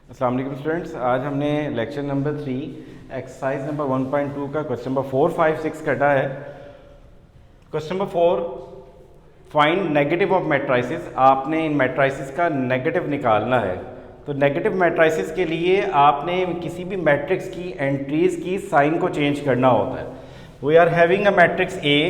अस्सलाम वालेकुम स्टूडेंट्स, आज हमने लेक्चर नंबर 3 एक्सरसाइज नंबर 1.2 का क्वेश्चन नंबर 4, 5, 6 करना है। Question number 4, find negative of matrices. आपने इन मैट्राइसिस का नेगेटिव निकालना है। तो नेगेटिव मैट्राइसिस के लिए आपने किसी भी मैट्रिक्स की एंट्रीज की साइन को चेंज करना होता है। We are having a matrix A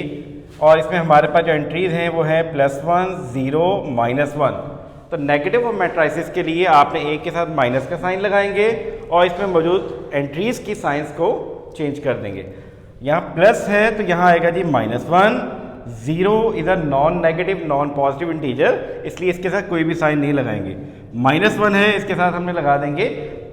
और इसमें हमारे पास जो एंट्रीज हैं वो है +1, 0, -1। तो नेगेटिव ऑफ मैट्राइसिस के लिए आपने ए के साथ माइनस का साइन लगाएंगे और इसमें मौजूद एंट्रीज की साइंस को चेंज कर देंगे। यहाँ प्लस है तो यहाँ आएगा जी -1, 0 इधर non negative non positive integer, इसलिए इसके साथ कोई भी साइन नहीं लगाएंगे। -1 है, इसके साथ हमने लगा देंगे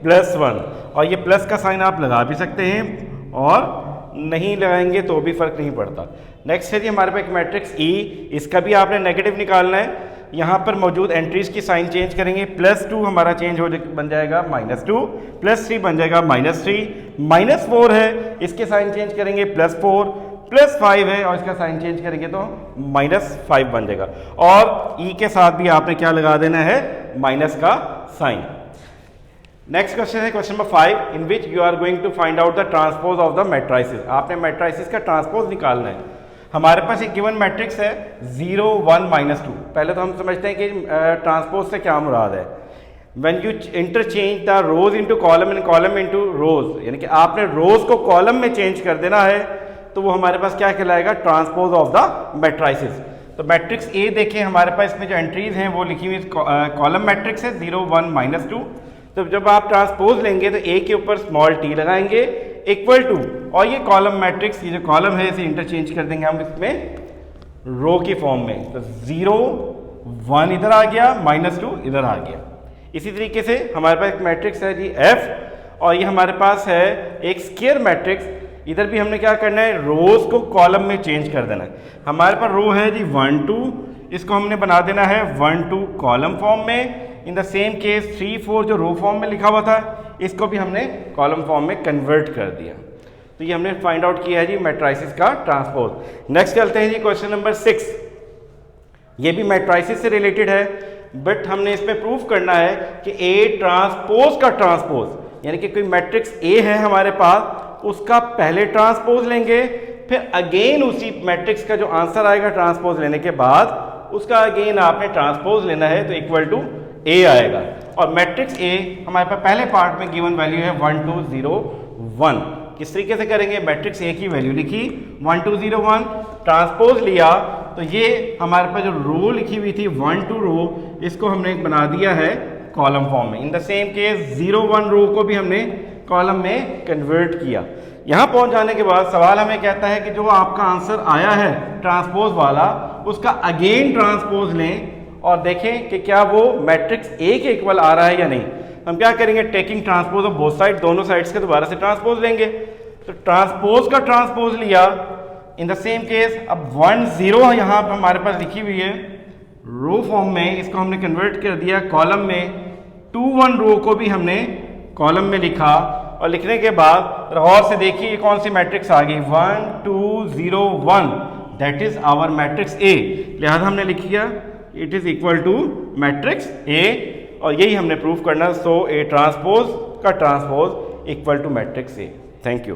+1 और ये प्लस का साइन आप लगा भी सकते हैं और नहीं लगाएंगे तो भी फर्क नहीं पड़ता। नेक्स्ट है जी हमारे पास एक मैट्रिक्स ई, इसका भी आपने नेगेटिव निकालना है। यहाँ पर मौजूद एंट्रीज की साइन चेंज करेंगे। +2 हमारा चेंज हो बन जाएगा -2, +3 बन जाएगा -3, -4 है इसके साइन चेंज करेंगे +4, +5 है और इसका साइन चेंज करेंगे तो -5 बन जाएगा। और ई के साथ भी आपने क्या लगा देना है, माइनस का साइन। नेक्स्ट क्वेश्चन है question number 5, in which you are going to find out the transpose of the matrices. आपने मैट्राइसिस का ट्रांसपोज निकालना है। हमारे पास एक गिवन मैट्रिक्स है 0, 1, -2। पहले तो हम समझते हैं कि ट्रांसपोज से क्या मुराद है। When you interchange the rose into column and column into रोज, यानी कि आपने रोज को कॉलम में चेंज कर देना है तो वो हमारे पास क्या कहलाएगा, ट्रांसपोज ऑफ द मैट्राइसिस। तो मैट्रिक्स ए देखें, हमारे पास इसमें जो एंट्रीज हैं वो लिखी हुई कॉलम मैट्रिक्स है 0, 1, -2। तो जब आप ट्रांसपोज लेंगे तो ए के ऊपर स्मॉल टी लगाएंगे इक्वल टू, और ये कॉलम मैट्रिक्स, ये जो कॉलम है इसे इंटरचेंज कर देंगे हम इसमें रो की फॉर्म में। तो 0, 1 इधर आ गया, -2 इधर आ गया। इसी तरीके से हमारे पास एक मैट्रिक्स है जी एफ और ये हमारे पास है एक स्क्वायर मैट्रिक्स। इधर भी हमने क्या करना है, रोज को कॉलम में चेंज कर देना है। हमारे पास रो है जी 1, 2, इसको हमने बना देना है 1, 2 कॉलम फॉर्म में। इन द सेम केस 3, 4 जो रो फॉर्म में लिखा हुआ था इसको भी हमने कॉलम फॉर्म में कन्वर्ट कर दिया। तो ये हमने फाइंड आउट किया है जी मैट्राइसिस का ट्रांसपोज। नेक्स्ट चलते हैं जी क्वेश्चन नंबर 6। ये भी मैट्राइसिस से रिलेटेड है बट हमने इसमें प्रूफ करना है कि ए ट्रांसपोज का ट्रांसपोज, यानी कि कोई मैट्रिक्स ए है हमारे पास, उसका पहले ट्रांसपोज लेंगे, फिर अगेन उसी मैट्रिक्स का जो आंसर आएगा ट्रांसपोज लेने के बाद उसका अगेन आपने ट्रांसपोज लेना है तो इक्वल टू ए आएगा। और मैट्रिक्स ए हमारे पास पहले पार्ट में गिवन वैल्यू है 1, 2, 0, 1। किस तरीके से करेंगे, मैट्रिक्स ए की वैल्यू लिखी 1, 2, 0, 1, ट्रांसपोज लिया तो ये हमारे पास जो रो लिखी हुई थी 1, 2 रो, इसको हमने बना दिया है कॉलम फॉर्म में। इन द सेम केस 0, 1 रो को भी हमने कॉलम में कन्वर्ट किया। यहाँ पहुँच जाने के बाद सवाल हमें कहता है कि जो आपका आंसर आया है ट्रांसपोज वाला उसका अगेन ट्रांसपोज लें और देखें कि क्या वो मैट्रिक्स ए के इक्वल आ रहा है या नहीं। हम क्या करेंगे, taking transpose of both side, दोनों साइड्स के दोबारा से ट्रांसपोज लेंगे। तो ट्रांसपोज का ट्रांसपोज लिया। इन द सेम केस अब 1, 0 यहाँ पर हमारे पास लिखी हुई है रो फॉर्म में, इसको हमने कन्वर्ट कर दिया कॉलम में। 2, 1 रो को भी हमने कॉलम में लिखा और लिखने के बाद गौर से देखिए ये कौन सी मैट्रिक्स आ गई, 1, 2, 0, 1, that is our matrix A. लिहाजा हमने लिख दिया it is equal to matrix A और यही हमने प्रूफ करना। सो ए ट्रांसपोज का transpose equal to matrix A. Thank you.